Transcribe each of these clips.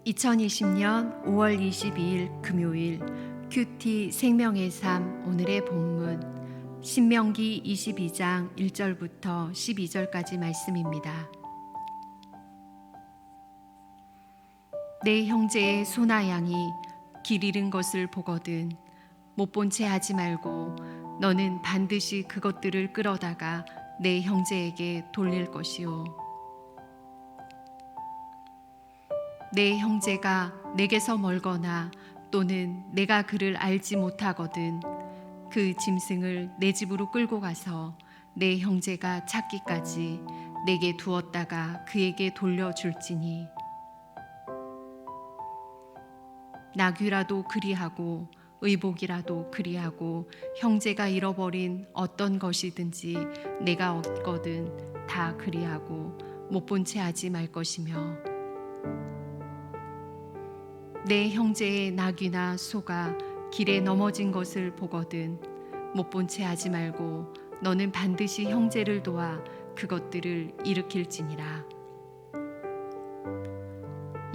2020년 5월 22일 금요일 큐티 생명의 삶 오늘의 본문 신명기 22장 1절부터 12절까지 말씀입니다. 내 형제의 소나 양이 길 잃은 것을 보거든 못 본 채 하지 말고 너는 반드시 그것들을 끌어다가 내 형제에게 돌릴 것이요. 내 형제가 내게서 멀거나 또는 내가 그를 알지 못하거든 그 짐승을 내 집으로 끌고 가서 내 형제가 찾기까지 내게 두었다가 그에게 돌려줄지니 나귀라도 그리하고 의복이라도 그리하고 형제가 잃어버린 어떤 것이든지 내가 얻거든 다 그리하고 못 본 채 하지 말 것이며 내 형제의 나귀나 소가 길에 넘어진 것을 보거든 못 본 채 하지 말고 너는 반드시 형제를 도와 그것들을 일으킬지니라.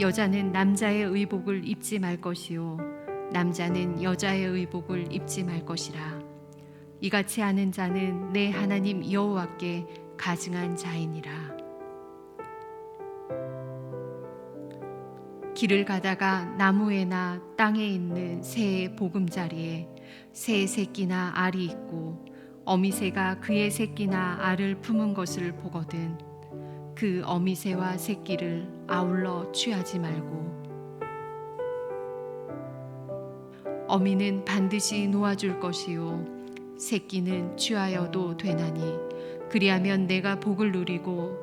여자는 남자의 의복을 입지 말 것이요 남자는 여자의 의복을 입지 말 것이라. 이같이 하는 자는 내 하나님 여호와께 가증한 자이니라. 길을 가다가 나무에나 땅에 있는 새의 보금자리에 새의 새끼나 알이 있고 어미새가 그의 새끼나 알을 품은 것을 보거든 그 어미새와 새끼를 아울러 취하지 말고 어미는 반드시 놓아줄 것이요 새끼는 취하여도 되나니 그리하면 내가 복을 누리고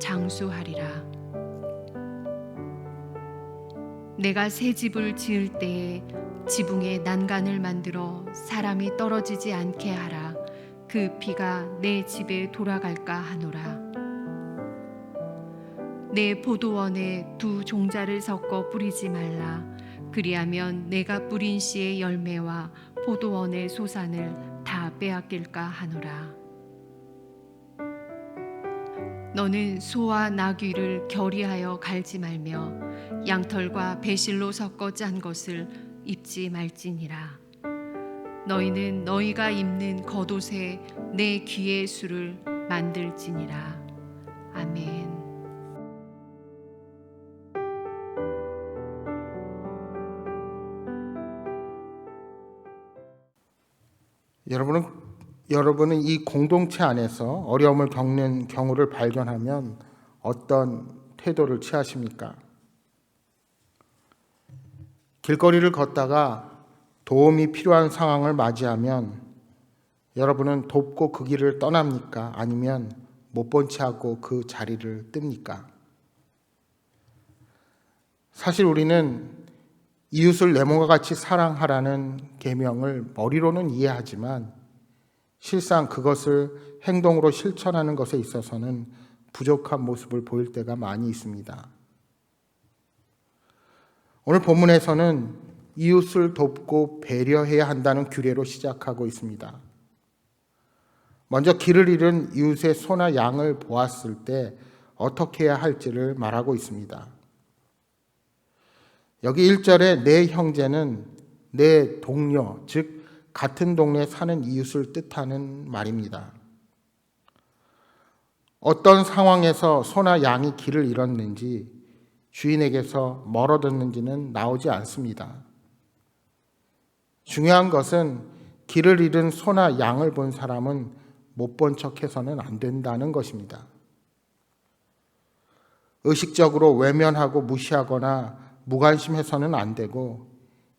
장수하리라. 내가 새 집을 지을 때에 지붕에 난간을 만들어 사람이 떨어지지 않게 하라. 그 피가 내 집에 돌아갈까 하노라. 내 포도원에 두 종자를 섞어 뿌리지 말라. 그리하면 내가 뿌린 씨의 열매와 포도원의 소산을 다 빼앗길까 하노라. 너는 소와 나귀를 결의하여 갈지 말며 양털과 배실로 섞어 짠 것을 입지 말지니라. 너희는 너희가 입는 겉옷에 내 귀의 수를 만들지니라. 아멘. 여러분은 이 공동체 안에서 어려움을 겪는 경우를 발견하면 어떤 태도를 취하십니까? 길거리를 걷다가 도움이 필요한 상황을 맞이하면 여러분은 돕고 그 길을 떠납니까? 아니면 못 본 채 하고 그 자리를 뜹니까? 사실 우리는 이웃을 내 몸과 같이 사랑하라는 계명을 머리로는 이해하지만 실상 그것을 행동으로 실천하는 것에 있어서는 부족한 모습을 보일 때가 많이 있습니다. 오늘 본문에서는 이웃을 돕고 배려해야 한다는 규례로 시작하고 있습니다. 먼저 길을 잃은 이웃의 소나 양을 보았을 때 어떻게 해야 할지를 말하고 있습니다. 여기 1절에 내 형제는 내 동료, 즉 같은 동네에 사는 이웃을 뜻하는 말입니다. 어떤 상황에서 소나 양이 길을 잃었는지 주인에게서 멀어졌는지는 나오지 않습니다. 중요한 것은 길을 잃은 소나 양을 본 사람은 못 본 척해서는 안 된다는 것입니다. 의식적으로 외면하고 무시하거나 무관심해서는 안 되고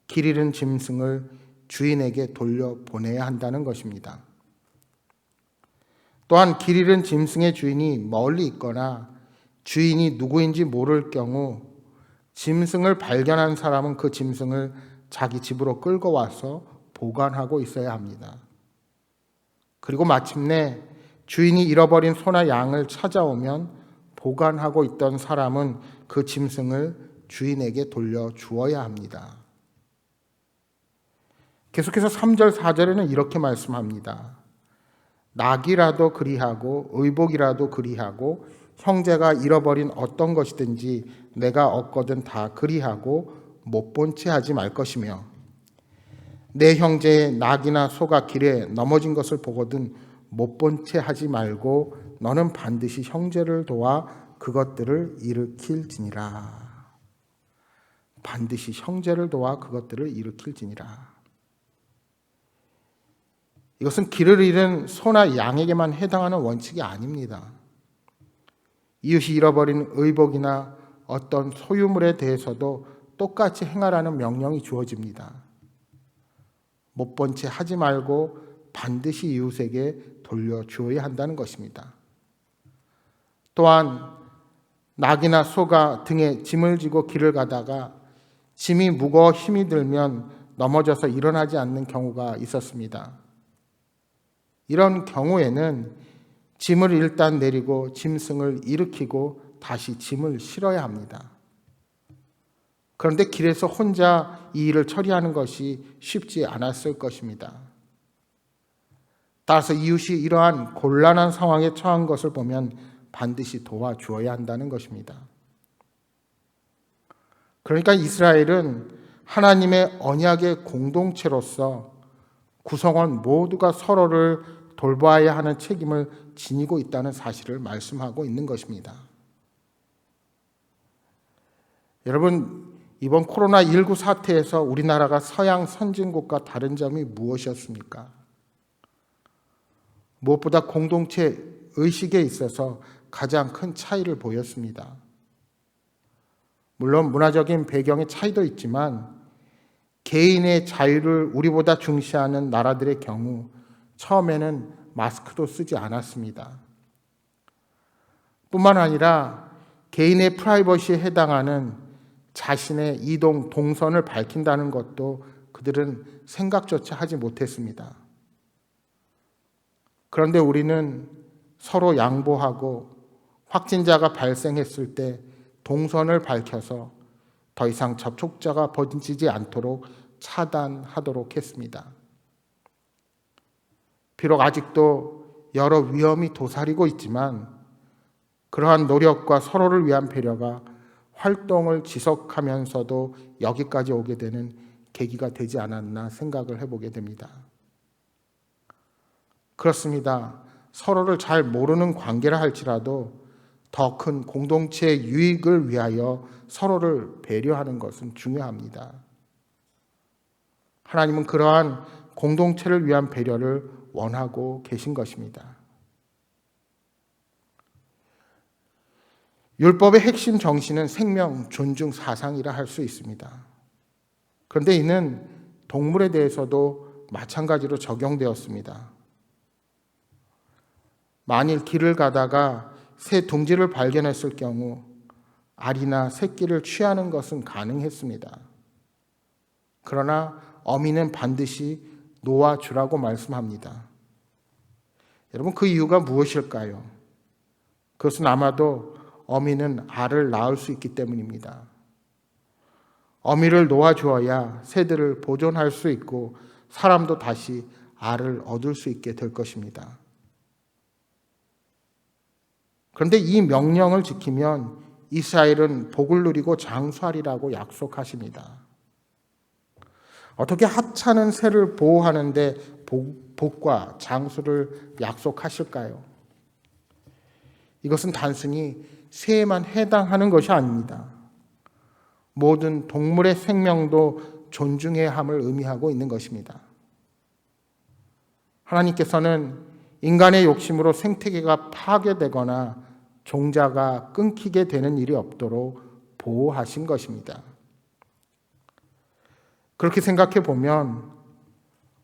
길 잃은 짐승을 주인에게 돌려보내야 한다는 것입니다. 또한 길 잃은 짐승의 주인이 멀리 있거나 주인이 누구인지 모를 경우 짐승을 발견한 사람은 그 짐승을 자기 집으로 끌고 와서 보관하고 있어야 합니다. 그리고 마침내 주인이 잃어버린 소나 양을 찾아오면 보관하고 있던 사람은 그 짐승을 주인에게 돌려주어야 합니다. 계속해서 3절, 4절에는 이렇게 말씀합니다. 낙이라도 그리하고 의복이라도 그리하고 형제가 잃어버린 어떤 것이든지 내가 얻거든 다 그리하고 못 본 채 하지 말 것이며 내 형제의 낙이나 소가 길에 넘어진 것을 보거든 못 본 채 하지 말고 너는 반드시 형제를 도와 그것들을 일으킬지니라. 반드시 형제를 도와 그것들을 일으킬지니라. 이것은 길을 잃은 소나 양에게만 해당하는 원칙이 아닙니다. 이웃이 잃어버린 의복이나 어떤 소유물에 대해서도 똑같이 행하라는 명령이 주어집니다. 못 본 채 하지 말고 반드시 이웃에게 돌려주어야 한다는 것입니다. 또한 낙이나 소가 등에 짐을 지고 길을 가다가 짐이 무거워 힘이 들면 넘어져서 일어나지 않는 경우가 있었습니다. 이런 경우에는 짐을 일단 내리고 짐승을 일으키고 다시 짐을 실어야 합니다. 그런데 길에서 혼자 이 일을 처리하는 것이 쉽지 않았을 것입니다. 따라서 이웃이 이러한 곤란한 상황에 처한 것을 보면 반드시 도와주어야 한다는 것입니다. 그러니까 이스라엘은 하나님의 언약의 공동체로서 구성원 모두가 서로를 돌봐야 하는 책임을 지니고 있다는 사실을 말씀하고 있는 것입니다. 여러분, 이번 코로나19 사태에서 우리나라가 서양 선진국과 다른 점이 무엇이었습니까? 무엇보다 공동체 의식에 있어서 가장 큰 차이를 보였습니다. 물론 문화적인 배경의 차이도 있지만 개인의 자유를 우리보다 중시하는 나라들의 경우 처음에는 마스크도 쓰지 않았습니다. 뿐만 아니라 개인의 프라이버시에 해당하는 자신의 이동, 동선을 밝힌다는 것도 그들은 생각조차 하지 못했습니다. 그런데 우리는 서로 양보하고 확진자가 발생했을 때 동선을 밝혀서 더 이상 접촉자가 번지지 않도록 차단하도록 했습니다. 비록 아직도 여러 위험이 도사리고 있지만 그러한 노력과 서로를 위한 배려가 활동을 지속하면서도 여기까지 오게 되는 계기가 되지 않았나 생각을 해보게 됩니다. 그렇습니다. 서로를 잘 모르는 관계라 할지라도 더 큰 공동체의 유익을 위하여 서로를 배려하는 것은 중요합니다. 하나님은 그러한 공동체를 위한 배려를 원하고 계신 것입니다. 율법의 핵심 정신은 생명 존중 사상이라 할 수 있습니다. 그런데 이는 동물에 대해서도 마찬가지로 적용되었습니다. 만일 길을 가다가 새 둥지를 발견했을 경우 알이나 새끼를 취하는 것은 가능했습니다. 그러나 어미는 반드시 놓아주라고 말씀합니다. 여러분, 그 이유가 무엇일까요? 그것은 아마도 어미는 알을 낳을 수 있기 때문입니다. 어미를 놓아주어야 새들을 보존할 수 있고 사람도 다시 알을 얻을 수 있게 될 것입니다. 그런데 이 명령을 지키면 이스라엘은 복을 누리고 장수하리라고 약속하십니다. 어떻게 하찮은 새를 보호하는데 복과 장수를 약속하실까요? 이것은 단순히 새에만 해당하는 것이 아닙니다. 모든 동물의 생명도 존중해야 함을 의미하고 있는 것입니다. 하나님께서는 인간의 욕심으로 생태계가 파괴되거나 종자가 끊기게 되는 일이 없도록 보호하신 것입니다. 그렇게 생각해 보면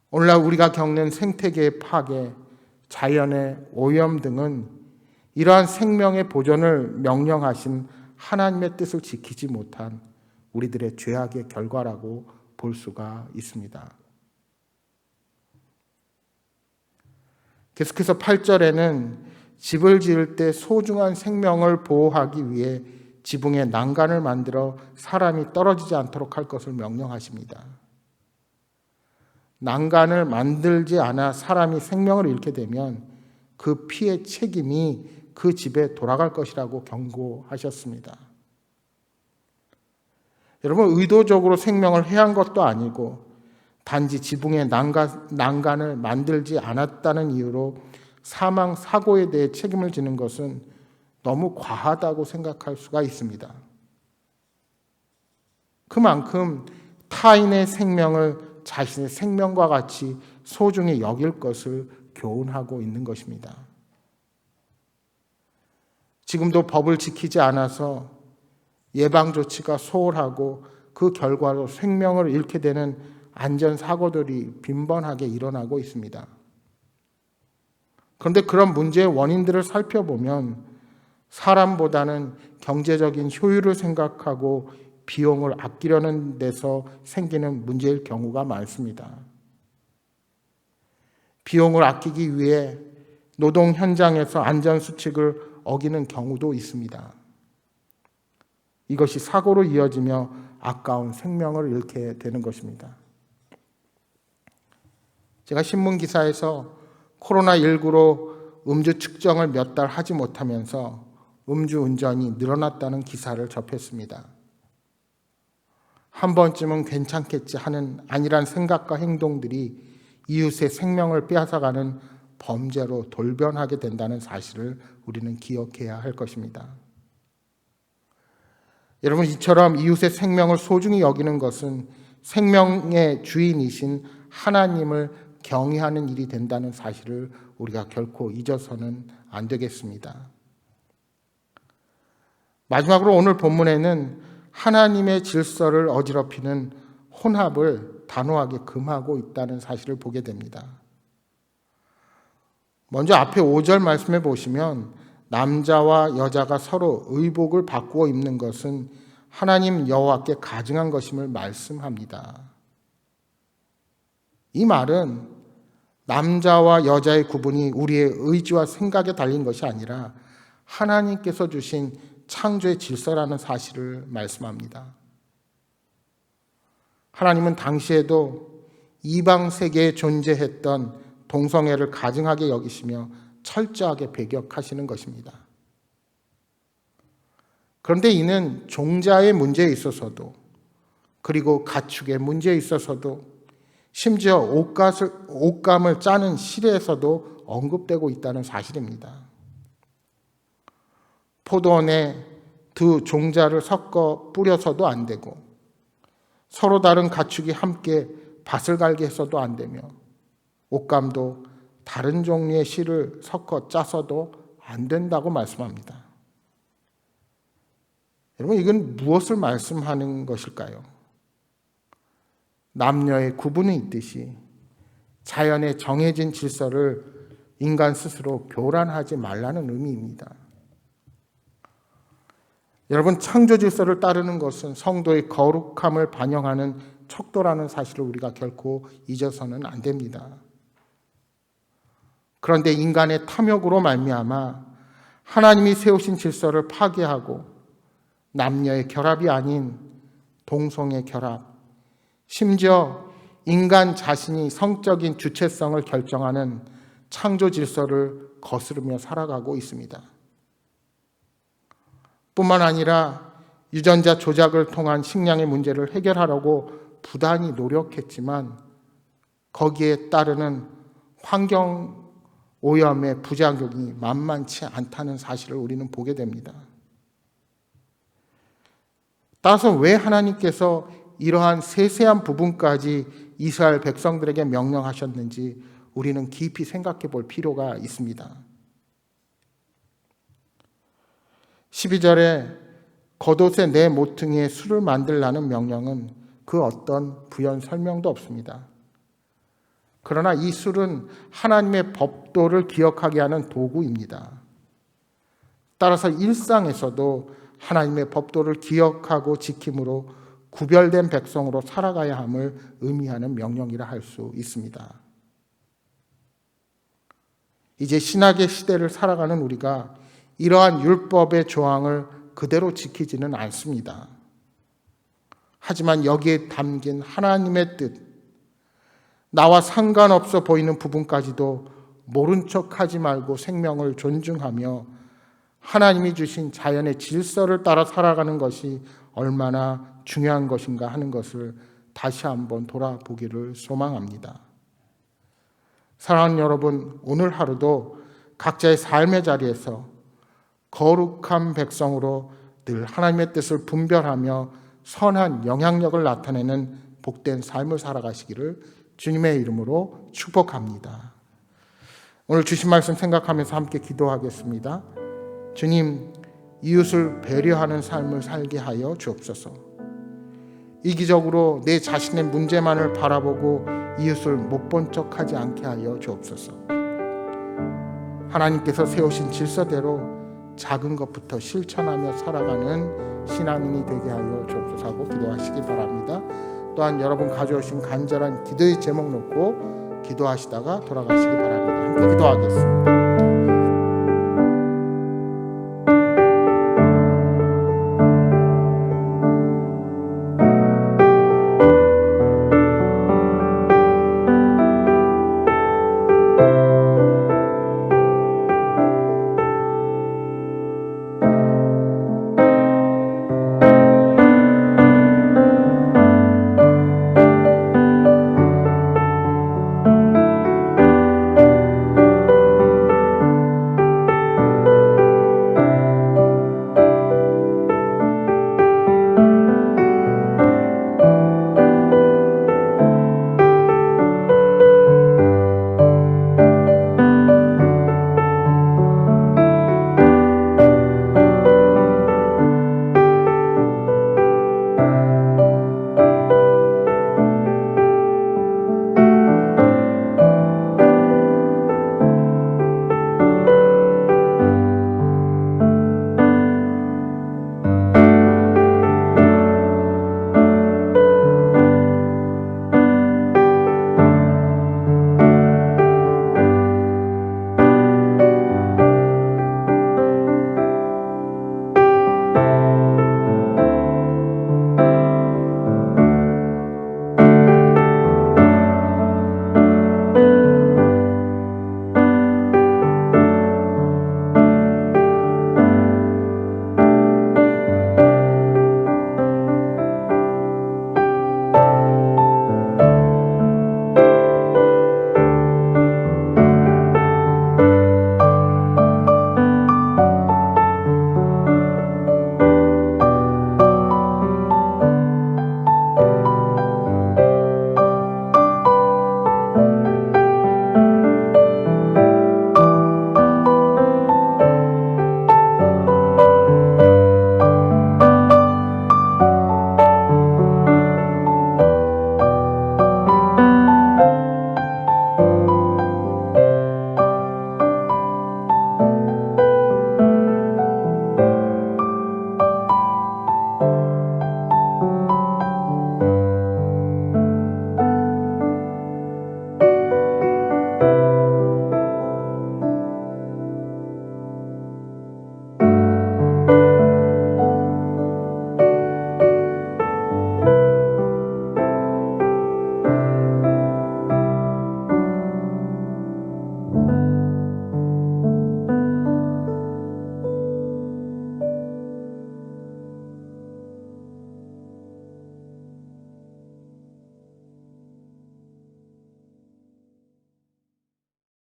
오늘날 우리가 겪는 생태계의 파괴, 자연의 오염 등은 이러한 생명의 보존을 명령하신 하나님의 뜻을 지키지 못한 우리들의 죄악의 결과라고 볼 수가 있습니다. 계속해서 8절에는 집을 지을 때 소중한 생명을 보호하기 위해 지붕에 난간을 만들어 사람이 떨어지지 않도록 할 것을 명령하십니다. 난간을 만들지 않아 사람이 생명을 잃게 되면 그 피해 책임이 그 집에 돌아갈 것이라고 경고하셨습니다. 여러분, 의도적으로 생명을 해한 것도 아니고 단지 지붕에 난간을 만들지 않았다는 이유로 사망, 사고에 대해 책임을 지는 것은 너무 과하다고 생각할 수가 있습니다. 그만큼 타인의 생명을 자신의 생명과 같이 소중히 여길 것을 교훈하고 있는 것입니다. 지금도 법을 지키지 않아서 예방조치가 소홀하고 그 결과로 생명을 잃게 되는 안전사고들이 빈번하게 일어나고 있습니다. 그런데 그런 문제의 원인들을 살펴보면 사람보다는 경제적인 효율을 생각하고 비용을 아끼려는 데서 생기는 문제일 경우가 많습니다. 비용을 아끼기 위해 노동 현장에서 안전수칙을 어기는 경우도 있습니다. 이것이 사고로 이어지며 아까운 생명을 잃게 되는 것입니다. 제가 신문 기사에서 코로나19로 음주 측정을 몇 달 하지 못하면서 음주운전이 늘어났다는 기사를 접했습니다. 한 번쯤은 괜찮겠지 하는 안일한 생각과 행동들이 이웃의 생명을 빼앗아가는 범죄로 돌변하게 된다는 사실을 우리는 기억해야 할 것입니다. 여러분, 이처럼 이웃의 생명을 소중히 여기는 것은 생명의 주인이신 하나님을 경외하는 일이 된다는 사실을 우리가 결코 잊어서는 안 되겠습니다. 마지막으로 오늘 본문에는 하나님의 질서를 어지럽히는 혼합을 단호하게 금하고 있다는 사실을 보게 됩니다. 먼저 앞에 5절 말씀해 보시면 남자와 여자가 서로 의복을 바꾸어 입는 것은 하나님 여호와께 가증한 것임을 말씀합니다. 이 말은 남자와 여자의 구분이 우리의 의지와 생각에 달린 것이 아니라 하나님께서 주신 창조의 질서라는 사실을 말씀합니다. 하나님은 당시에도 이방 세계에 존재했던 동성애를 가증하게 여기시며 철저하게 배격하시는 것입니다. 그런데 이는 종자의 문제에 있어서도, 그리고 가축의 문제에 있어서도, 심지어 옷감을 짜는 실에서도 언급되고 있다는 사실입니다. 포도원에 두 종자를 섞어 뿌려서도 안 되고, 서로 다른 가축이 함께 밭을 갈게 해서도 안 되며, 옷감도 다른 종류의 실을 섞어 짜서도 안 된다고 말씀합니다. 여러분, 이건 무엇을 말씀하는 것일까요? 남녀의 구분이 있듯이 자연의 정해진 질서를 인간 스스로 교란하지 말라는 의미입니다. 여러분, 창조 질서를 따르는 것은 성도의 거룩함을 반영하는 척도라는 사실을 우리가 결코 잊어서는 안 됩니다. 그런데 인간의 탐욕으로 말미암아 하나님이 세우신 질서를 파괴하고 남녀의 결합이 아닌 동성의 결합, 심지어 인간 자신이 성적인 주체성을 결정하는 창조 질서를 거스르며 살아가고 있습니다. 뿐만 아니라 유전자 조작을 통한 식량의 문제를 해결하려고 부단히 노력했지만 거기에 따르는 환경 오염의 부작용이 만만치 않다는 사실을 우리는 보게 됩니다. 따라서 왜 하나님께서 이러한 세세한 부분까지 이스라엘 백성들에게 명령하셨는지 우리는 깊이 생각해 볼 필요가 있습니다. 12절에 겉옷에 내 모퉁이에 술을 만들라는 명령은 그 어떤 부연 설명도 없습니다. 그러나 이 술은 하나님의 법도를 기억하게 하는 도구입니다. 따라서 일상에서도 하나님의 법도를 기억하고 지킴으로 구별된 백성으로 살아가야 함을 의미하는 명령이라 할 수 있습니다. 이제 신학의 시대를 살아가는 우리가 이러한 율법의 조항을 그대로 지키지는 않습니다. 하지만 여기에 담긴 하나님의 뜻, 나와 상관없어 보이는 부분까지도 모른 척하지 말고 생명을 존중하며 하나님이 주신 자연의 질서를 따라 살아가는 것이 얼마나 중요한 것인가 하는 것을 다시 한번 돌아보기를 소망합니다. 사랑하는 여러분, 오늘 하루도 각자의 삶의 자리에서 거룩한 백성으로 늘 하나님의 뜻을 분별하며 선한 영향력을 나타내는 복된 삶을 살아가시기를 주님의 이름으로 축복합니다. 오늘 주신 말씀 생각하면서 함께 기도하겠습니다. 주님, 이웃을 배려하는 삶을 살게 하여 주옵소서. 이기적으로 내 자신의 문제만을 바라보고 이웃을 못 본 척하지 않게 하여 주옵소서. 하나님께서 세우신 질서대로 작은 것부터 실천하며 살아가는 신앙인이 되게 하여 주옵소서 하고 기도하시기 바랍니다. 또한 여러분 가져오신 간절한 기도의 제목 놓고 기도하시다가 돌아가시기 바랍니다. 함께 기도하겠습니다.